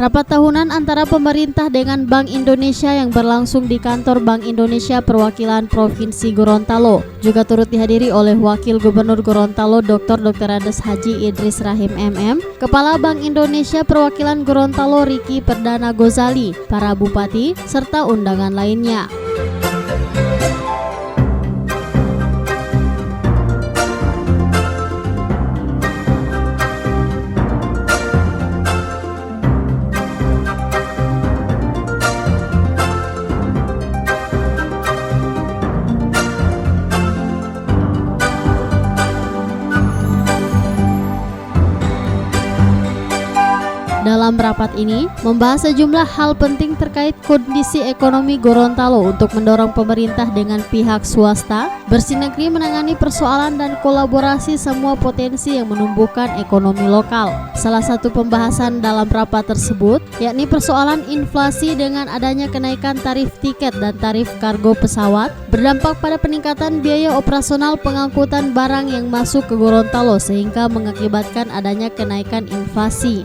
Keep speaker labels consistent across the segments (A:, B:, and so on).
A: Rapat tahunan antara pemerintah dengan Bank Indonesia yang berlangsung di kantor Bank Indonesia perwakilan Provinsi Gorontalo juga turut dihadiri oleh Wakil Gubernur Gorontalo Dr. Andes Haji Idris Rahim MM, Kepala Bank Indonesia perwakilan Gorontalo Riki Perdana Gozali, para bupati, serta undangan lainnya. Dalam rapat ini, membahas sejumlah hal penting terkait kondisi ekonomi Gorontalo untuk mendorong pemerintah dengan pihak swasta bersinergi menangani persoalan dan kolaborasi semua potensi yang menumbuhkan ekonomi lokal. Salah satu pembahasan dalam rapat tersebut yakni persoalan inflasi dengan adanya kenaikan tarif tiket dan tarif kargo pesawat berdampak pada peningkatan biaya operasional pengangkutan barang yang masuk ke Gorontalo sehingga mengakibatkan adanya kenaikan inflasi.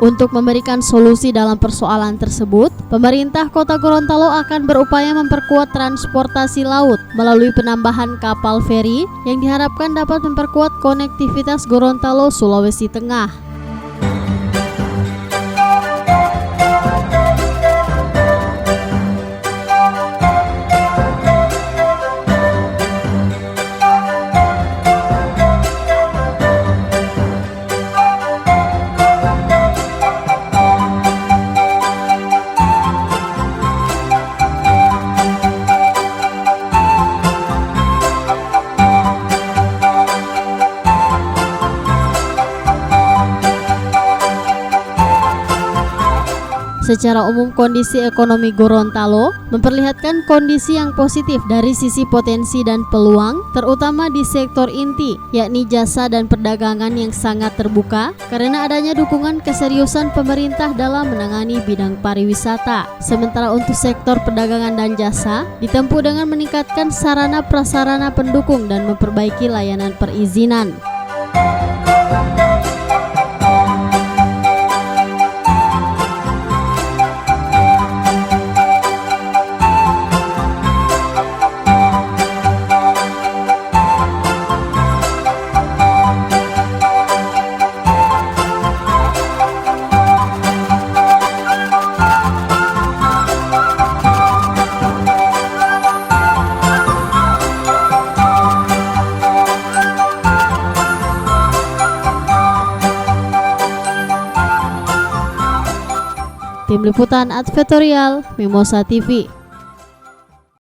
A: Untuk memberikan solusi dalam persoalan tersebut, pemerintah Kota Gorontalo akan berupaya memperkuat transportasi laut melalui penambahan kapal feri yang diharapkan dapat memperkuat konektivitas Gorontalo, Sulawesi Tengah. Secara umum kondisi ekonomi Gorontalo memperlihatkan kondisi yang positif dari sisi potensi dan peluang, terutama di sektor inti, yakni jasa dan perdagangan yang sangat terbuka karena adanya dukungan keseriusan pemerintah dalam menangani bidang pariwisata. Sementara untuk sektor perdagangan dan jasa ditempuh dengan meningkatkan sarana prasarana pendukung dan memperbaiki layanan perizinan. Tim Liputan Advertorial Mimosa TV.